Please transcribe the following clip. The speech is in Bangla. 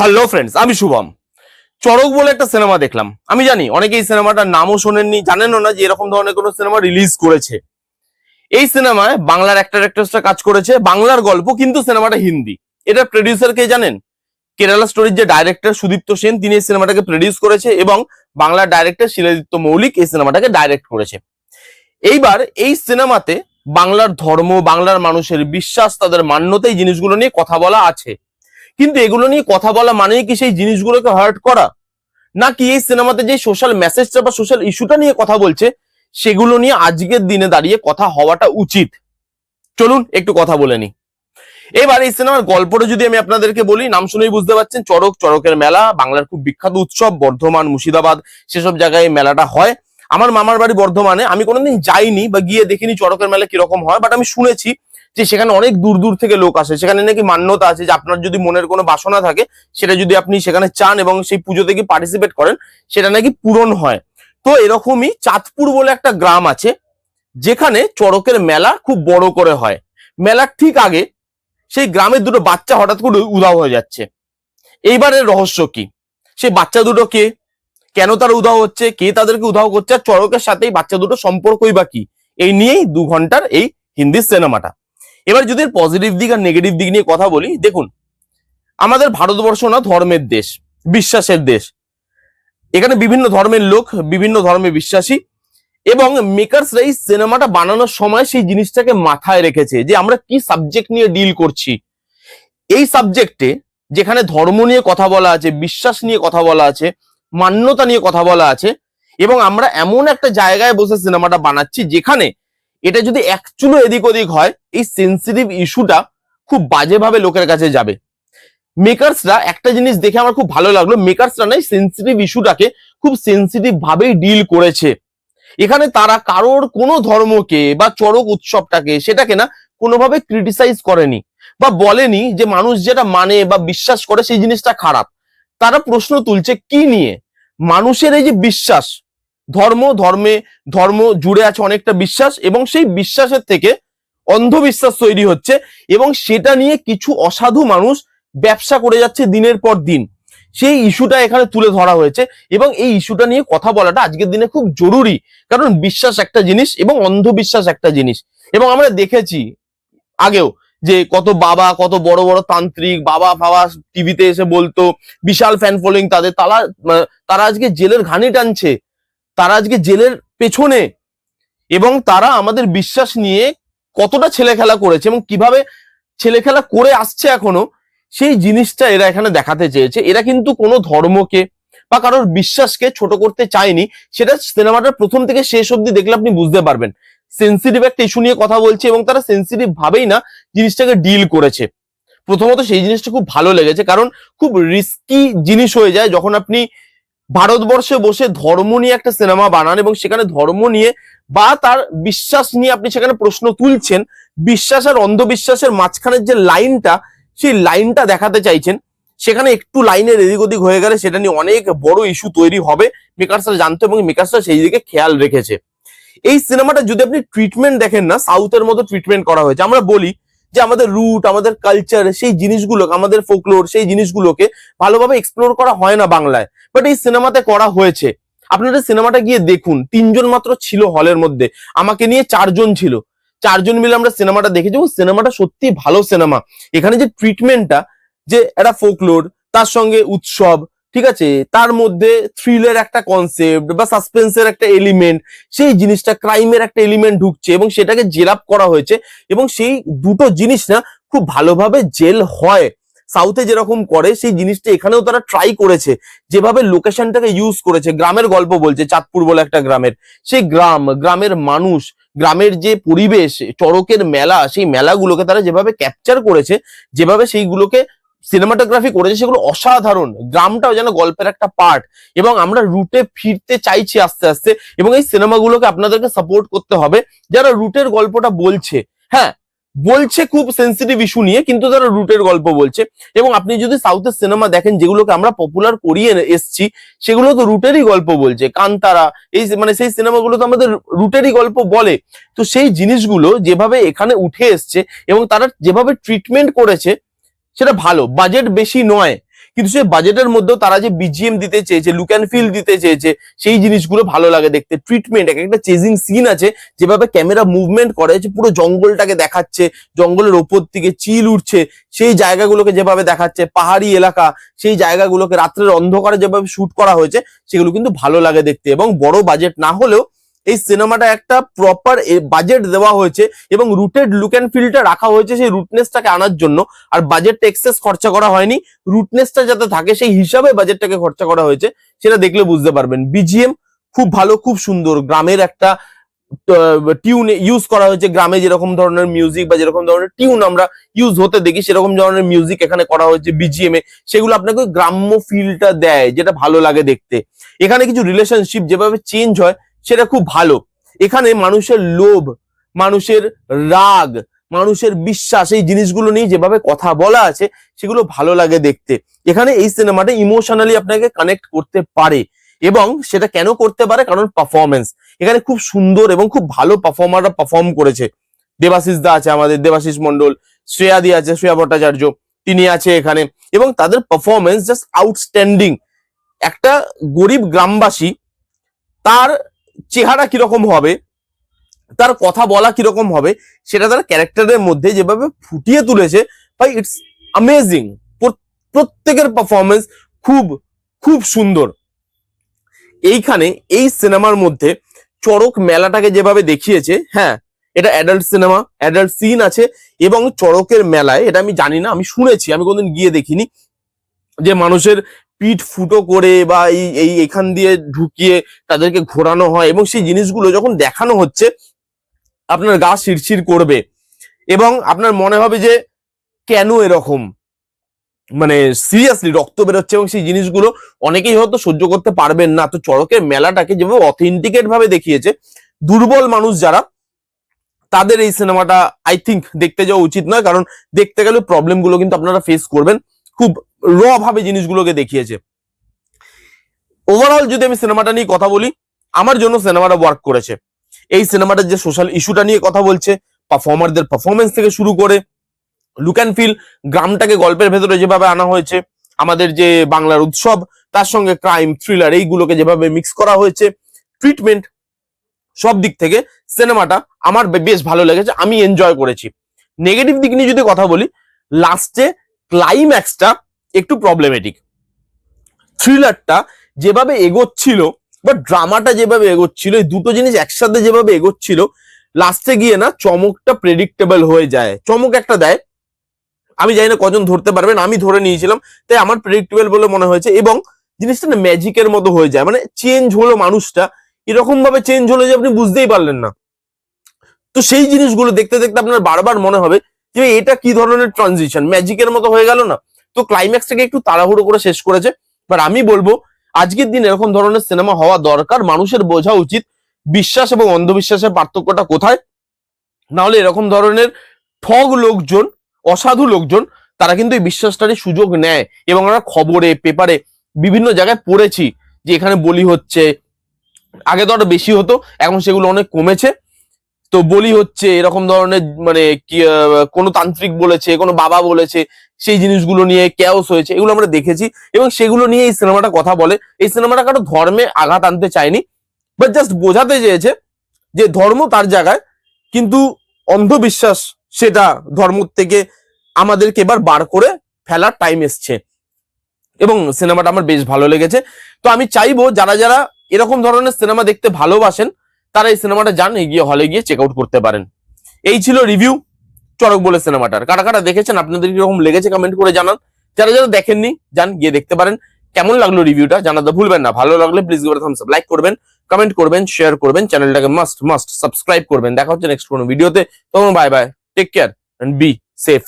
হ্যালো ফ্রেন্ডস, আমি শুভম। চড়ক বলে একটা সিনেমা দেখলাম। আমি জানি অনেকে এই সিনেমাটার নামও শোনেননি, জানেনও না যে এরকম ধরনের কোনো সিনেমা রিলিজ করেছে। এই সিনেমায় বাংলার অ্যাক্টর অ্যাক্ট্রেসরা কাজ করেছে, বাংলার গল্প, কিন্তু সিনেমাটা হিন্দি। এটার প্রডিউসার কে জানেন? কেরালা স্টোরির যে ডাইরেক্টর সুদীপ্ত সেন, তিনি এই সিনেমাটাকে প্রডিউস করেছে এবং বাংলার ডাইরেক্টর শিলাদিত্য মৌলিক এই সিনেমাটাকে ডাইরেক্ট করেছে। এইবার এই সিনেমাতে বাংলার ধর্ম, বাংলার মানুষের বিশ্বাস, তাদের মান্যতা, এই জিনিসগুলো নিয়ে কথা বলা আছে। কিন্তু এগুলো নিয়ে কথা বলা মানেই কি সেই জিনিসগুলোকে হার্ট করা? নাকি এই সিনেমাতে যে সোশ্যাল মেসেজটা বা সোশ্যাল ইস্যুটা নিয়ে কথা বলছে সেগুলো নিয়ে আজকের দিনে দাঁড়িয়ে কথা হওয়াটা উচিত? চলুন একটু কথা বলে নি। এবার এই সিনেমার গল্পটা যদি আমি আপনাদেরকে বলি, নাম শুনেই বুঝতে পারছেন, চড়ক, চড়কের মেলা, বাংলার খুব বিখ্যাত উৎসব। বর্ধমান, মুর্শিদাবাদ, সেসব জায়গায় মেলাটা হয়। আমার মামার বাড়ি বর্ধমানে, আমি কোনোদিন যাইনি বা গিয়ে দেখিনি চড়কের মেলা কিরকম হয়, বাট আমি শুনেছি যে সেখানে অনেক দূর দূর থেকে লোক আসে। সেখানে নাকি মান্যতা আছে যে আপনার যদি মনের কোনো বাসনা থাকে, সেটা যদি আপনি সেখানে চান এবং সেই পুজোতে কি পার্টিসিপেট করেন, সেটা নাকি পূরণ হয়। তো এরকমই চাঁদপুর বলে একটা গ্রাম আছে, যেখানে চড়কের মেলা খুব বড় করে হয়। মেলার ঠিক আগে সেই গ্রামের দুটো বাচ্চা হঠাৎ করে উধাও হয়ে যাচ্ছে। এইবারের রহস্য কি? সেই বাচ্চা দুটো কে, কেন তারা উধাও হচ্ছে, কে তাদেরকে উধাও করছে, আর চড়কের সাথে এই বাচ্চা দুটো সম্পর্কই বা কি? এই নিয়েই 2 ঘন্টার এই হিন্দি সিনেমাটা। এবার যদি পজিটিভ দিক আর নেগেটিভ দিক নিয়ে কথা বলি, দেখুন, আমাদের ভারতবর্ষ না ধর্মের দেশ, বিশ্বাসের দেশ। এখানে বিভিন্ন ধর্মের লোক, বিভিন্ন ধর্মে বিশ্বাসী, এবং মেকার্সরা এই সিনেমাটা বানানোর সময় সেই জিনিসটাকে মাথায় রেখেছে যে আমরা কি সাবজেক্ট নিয়ে ডিল করছি। এই সাবজেক্টে যেখানে ধর্ম নিয়ে কথা বলা আছে, বিশ্বাস নিয়ে কথা বলা আছে, মান্যতা নিয়ে কথা বলা আছে, এবং আমরা এমন একটা জায়গায় বসে সিনেমাটা বানাচ্ছি যেখানে এটা যদি একচুলো এদিক ওদিক হয়, এই সেন্সিটিভ ইস্যুটা খুব বাজেভাবে লোকের কাছে যাবে। মেকার্সরা একটা জিনিস দেখে আমার খুব ভালো লাগলো, মেকার্সরা না সেন্সিটিভ ইস্যুটাকে খুব সেন্সিটিভ ভাবেই ডিল করেছে। এখানে তারা কারোর কোনো ধর্মকে বা চড়ক উৎসবটাকে, সেটাকে না কোনোভাবে ক্রিটিসাইজ করেনি বা বলেনি যে মানুষ যেটা মানে বা বিশ্বাস করে সেই জিনিসটা খারাপ। তারা প্রশ্ন তুলছে কি নিয়ে? মানুষের এই যে বিশ্বাস, ধর্ম জুড়ে আছে অনেকটা বিশ্বাস, এবং সেই বিশ্বাসের থেকে অন্ধবিশ্বাস তৈরি হচ্ছে, এবং সেটা নিয়ে কিছু অসাধু মানুষ ব্যবসা করে যাচ্ছে দিনের পর দিন। সেই ইস্যুটা এখানে তুলে ধরা হয়েছে, এবং এই ইস্যুটা নিয়ে কথা বলাটা আজকের দিনে খুব জরুরি। কারণ বিশ্বাস একটা জিনিস এবং অন্ধবিশ্বাস একটা জিনিস। এবং আমরা দেখেছি আগেও যে কত বাবা, কত বড় বড় তান্ত্রিক বাবা ফাবা টিভিতে এসে বলতো, বিশাল ফ্যান ফলোইং তাদের, তারা আজকে জেলের ঘানি টানছে, তারা আজকে জেলের পেছনে, এবং তারা আমাদের বিশ্বাস নিয়ে কতটা ছেলে খেলা করেছে এবং কিভাবে ছেলে খেলা করে আসছে এখনো, সেই জিনিসটা এরা এখানে দেখাতে চেয়েছে। এরা কিন্তু কোনো ধর্মকে বা কারোর বিশ্বাসকে ছোট করতে চায়নি। সেটা সিনেমাটার প্রথম থেকে শেষ অবধি দেখলে আপনি বুঝতে পারবেন। সেন্সিটিভ একটা ইস্যু নিয়ে কথা বলছে এবং তারা সেন্সিটিভ ভাবেই না জিনিসটাকে ডিল করেছে। প্রথমত সেই জিনিসটা খুব ভালো লেগেছে, কারণ খুব রিস্কি জিনিস হয়ে যায় যখন আপনি ভারতবর্ষে বসে ধর্ম নিয়ে একটা সিনেমা বানান এবং সেখানে ধর্ম নিয়ে বা তার বিশ্বাস নিয়ে আপনি সেখানে প্রশ্ন তুলছেন। বিশ্বাস আর অন্ধবিশ্বাসের মাঝখানের যে লাইনটা, সেই লাইনটা দেখাতে চাইছেন। সেখানে একটু লাইনের এদিক ওদিক হয়ে গেলে সেটা নিয়ে অনেক বড় ইস্যু তৈরি হবে, মেকার্সরা জানতো এবং মেকার্সরা সেই দিকে খেয়াল রেখেছে। এই সিনেমাটা যদি আপনি ট্রিটমেন্ট দেখেন না, সাউথের মতো ট্রিটমেন্ট করা হয়েছে। আমরা বলি যে আমাদের রুট, আমাদের কালচার, সেই জিনিসগুলোকে, আমাদের ফোকলোর, সেই জিনিসগুলোকে ভালোভাবে এক্সপ্লোর করা হয় না বাংলায়, বাট এই সিনেমাতে করা হয়েছে। আপনারা সিনেমাটা গিয়ে দেখুন, 3জন মাত্র ছিল হলের মধ্যে, আমাকে নিয়ে 4জন ছিল। 4জন মিলে আমরা সিনেমাটা দেখেছি এবং সিনেমাটা সত্যি ভালো সিনেমা। এখানে যে ট্রিটমেন্টটা, যে একটা ফোকলোর, তার সঙ্গে উৎসব, ঠিক আছে, তার মধ্যে থ্রিলের একটা কনসেপ্ট বা সাসপেন্সের একটা এলিমেন্ট, সেই জিনিসটা ক্রাইমের একটা এলিমেন্ট ঢুকছে এবং সেটাকে জেরাপ করা হয়েছে, এবং সেই দুটো জিনিস না খুব ভালোভাবে জেল হয়। সাউথে যেরকম করে সেই জিনিসটা এখানেও তারা ট্রাই করেছে। যেভাবে লোকেশনটাকে ইউজ করেছে, গ্রামের গল্প বলছে, চাঁদপুর বলে একটা গ্রামের, সেই গ্রামের মানুষ, গ্রামের যে পরিবেশ, চড়কের মেলা, সেই মেলাগুলোকে তারা যেভাবে ক্যাপচার করেছে, যেভাবে সেইগুলোকে সিনেমাটোগ্রাফি করেছে, সেগুলো অসাধারণ। গ্রামটাও যেন গল্পের একটা পার্ট, এবং আমরা রুটে ফিরতে চাইছি আস্তে আস্তে, এবং এই সিনেমাগুলোকে আপনাদেরকে সাপোর্ট করতে হবে যারা রুটের গল্পটা বলছে। হ্যাঁ, বলছে খুব সেন্সিটিভ ইস্যু নিয়ে, কিন্তু তারা রুটের গল্প বলছে। এবং আপনি যদি সাউথের সিনেমা দেখেন যেগুলোকে আমরা পপুলার করিয়ে এসছি, সেগুলো তো রুটেরই গল্প বলছে। কান্তারা, এই মানে সেই সিনেমাগুলো তো আমাদের রুটেরই গল্প বলে। তো সেই জিনিসগুলো যেভাবে এখানে উঠে এসছে এবং তারা যেভাবে ট্রিটমেন্ট করেছে, সেটা ভালো। বাজেট বেশি নয়, কিন্তু সেই বাজেটের মধ্যেও তারা যে বিজিএম দিতে চেয়েছে, লুক অ্যান্ড ফিল দিতে চেয়েছে, সেই জিনিসগুলো ভালো লাগে দেখতে। ট্রিটমেন্ট, একটা চেজিং সিন আছে যেভাবে ক্যামেরা মুভমেন্ট করে, যে পুরো জঙ্গলটাকে দেখাচ্ছে, জঙ্গলের ওপর থেকে চিল উঠছে, সেই জায়গাগুলোকে যেভাবে দেখাচ্ছে, পাহাড়ি এলাকা, সেই জায়গাগুলোকে রাত্রের অন্ধকারে যেভাবে শুট করা হয়েছে, সেগুলো কিন্তু ভালো লাগে দেখতে। এবং বড় বাজেট না হলেও এই সিনেমাটা একটা প্রপার বাজেট দেওয়া হয়েছে এবং রুটেড লুক অ্যান্ড ফিলটা রাখা হয়েছে সেই রুটনেসটাকে আনার জন্য। আর বাজেটটা এক্সেস খরচা করা হয়নি, রুটনেসটা যাতে থাকে সেই হিসাবে বাজেটটাকে খরচা করা হয়েছে, সেটা দেখলে বুঝতে পারবেন। বিজিএম খুব ভালো, খুব সুন্দর, গ্রামের একটা টিউন ইউজ করা হয়েছে। গ্রামে যেরকম ধরনের মিউজিক বা যেরকম ধরনের টিউন আমরা ইউজ হতে দেখি, সেরকম ধরনের মিউজিক এখানে করা হয়েছে বিজিএম এ। সেগুলো আপনাকে গ্রাম্য ফিলটা দেয়, যেটা ভালো লাগে দেখতে। এখানে কিছু রিলেশনশিপ যেভাবে চেঞ্জ হয় সেটা খুব ভালো। এখানে মানুষের লোভ, মানুষের রাগ, মানুষের বিশ্বাস, এই জিনিসগুলো নিয়ে যেভাবে কথা বলা আছে, সেগুলো ভালো লাগে দেখতে। এখানে এই সিনেমাটা ইমোশনালি আপনাকে কানেক্ট করতে পারে। এবং সেটা কেন করতে পারে? কারণ পারফরমেন্স। এখানে খুব সুন্দর এবং খুব ভালো পারফর্মাররা পারফর্ম করেছে। দেবাশিস দা আছে আমাদের, দেবাশিস মন্ডল, শ্রেয়া দি আছে, শ্রেয়া ভট্টাচার্য, তিনি আছে এখানে, এবং তাদের পারফরমেন্স জাস্ট আউটস্ট্যান্ডিং। একটা গরিব গ্রামবাসী, তার চেহারা কিরকম হবে, তার কথা বলা কিরকম হবে, সেটা তার ক্যারেক্টারের মধ্যে যেভাবে ফুটিয়ে তুলেছে, ভাই ইটস অ্যামেজিং। প্রত্যেকের পারফরমেন্স খুব খুব সুন্দর। এইখানে এই সিনেমার মধ্যে চড়ক মেলাটাকে যেভাবে দেখিয়েছে, হ্যাঁ এটা অ্যাডাল্ট সিনেমা, অ্যাডাল্ট সিন আছে। এবং চড়কের মেলায়, এটা আমি জানি না, আমি শুনেছি, আমি কোনদিন গিয়ে দেখিনি, যে মানুষের পিঠ ফুটো করে বা এই এখান দিয়ে ঢুকিয়ে তাদেরকে ঘোরানো হয়, এবং সেই জিনিসগুলো যখন দেখানো হচ্ছে আপনার গা শিরশির করবে এবং আপনার মনে হবে যে কেন এরকম, মানে সিরিয়াসলি রক্ত বেরোচ্ছে, এবং সেই জিনিসগুলো অনেকেই হয়তো সহ্য করতে পারবেন না। তো চড়কের মেলাটাকে যেভাবে অথেন্টিকেট ভাবে দেখিয়েছে, দুর্বল মানুষ যারা, তাদের এই সিনেমাটা আই থিঙ্ক দেখতে যাওয়া উচিত নয়, কারণ দেখতে গেলে প্রবলেম গুলো কিন্তু আপনারা ফেস করবেন। খুব র ভাবে জিনিসগুলোকে দেখিয়েছে। ওভারঅল যদি আমি সিনেমাটা নিয়ে কথা বলি, আমার জন্য সিনেমাটা ওয়ার্ক করেছে। এই সিনেমাটার যে সোশ্যাল ইস্যুটা নিয়ে কথা বলছে, পারফর্মারদের পারফরমেন্স থেকে শুরু করে লুক অ্যান্ড ফিল, গ্রামটাকে গল্পের ভেতরে যেভাবে আনা হয়েছে, আমাদের যে বাংলার উৎসব, তার সঙ্গে ক্রাইম থ্রিলার, এইগুলোকে যেভাবে মিক্স করা হয়েছে, ট্রিটমেন্ট, সব দিক থেকে সিনেমাটা আমার বেশ ভালো লেগেছে, আমি এনজয় করেছি। নেগেটিভ দিক নিয়ে যদি কথা বলি, লাস্টে ক্লাইম্যাক্সটা একটু প্রবলেমেটিক। থ্রিলারটা যেভাবে এগোচ্ছিল বা ড্রামাটা যেভাবে এগোচ্ছিল, এই দুটো জিনিস একসাথে যেভাবে এগোচ্ছিল, লাস্টে গিয়ে না চমকটা প্রেডিক্টেবল হয়ে যায়। চমক একটা দেয়, আমি জানি না কজন ধরতে পারবেন, আমি ধরে নিয়েছিলাম, তাই আমার প্রেডিক্টেবল বলে মনে হয়েছে। এবং জিনিসটা না ম্যাজিকের মতো হয়ে যায়, মানে চেঞ্জ হলো মানুষটা, এরকম ভাবে চেঞ্জ হলো যে আপনি বুঝতেই পারলেন না। তো সেই জিনিসগুলো দেখতে দেখতে আপনার বারবার মনে হবে যে এটা কি ধরনের ট্রানজিশন, ম্যাজিকের মতো হয়ে গেল না। তো ক্লাইম্যাক্সটাকে একটু তাড়াহুড়ো করে শেষ করেছে। বাট আমি বলবো আজকের দিন এরকম ধরনের সিনেমা হওয়া দরকার। মানুষের বোঝা উচিত বিশ্বাস এবং অন্ধবিশ্বাসের পার্থক্যটা কোথায়। না হলে এরকম ধরনের ঠগ লোকজন, অসাধু লোকজন, তারা কিন্তু এই বিশ্বাসটারই সুযোগ নেয়। এবং আমরা খবরে, পেপারে বিভিন্ন জায়গায় পড়েছি যে এখানে বলি হচ্ছে, আগে তো আরো বেশি হতো, এখন সেগুলো অনেক কমেছে। তো বলি হচ্ছে এরকম ধরনের, মানে কি কোনো তান্ত্রিক বলেছে, কোনো বাবা বলেছে, সেই জিনিসগুলো নিয়ে ক্যাওস হয়েছে, এগুলো আমরা দেখেছি। এবং সেগুলো নিয়ে এই সিনেমাটা কথা বলে। এই সিনেমাটা কারো ধর্মে আঘাত আনতে চায়নি, বাট জাস্ট বোঝাতে চেয়েছে যে ধর্ম তার জায়গায়, কিন্তু অন্ধবিশ্বাস সেটা ধর্ম থেকে আমাদেরকে এবার বার করে ফেলার টাইম এসছে। এবং সিনেমাটা আমার বেশ ভালো লেগেছে। তো আমি চাইবো যারা যারা এরকম ধরনের সিনেমা দেখতে ভালোবাসেন, তারা এই সিনেমাটা যান, এগিয়ে হলে গিয়ে চেক আউট করতে পারেন। এই ছিল রিভিউ চড়ক বলে সিনেমাটার। কারা কারা দেখেছেন, আপনাদের কিরকম লেগেছে কমেন্ট করে জানান। যারা যারা দেখেননি, যান গিয়ে দেখতে পারেন। কেমন লাগলো রিভিউটা জানাতে ভুলবেন না। ভালো লাগলে please give it a Thums up, like করবেন, কমেন্ট করবেন, শেয়ার করবেন, চ্যানেলটাকে মাস্ট সাবস্ক্রাইব করবেন। দেখা হচ্ছে নেক্সট কোনো ভিডিওতে। তখন bye bye, take care and be safe.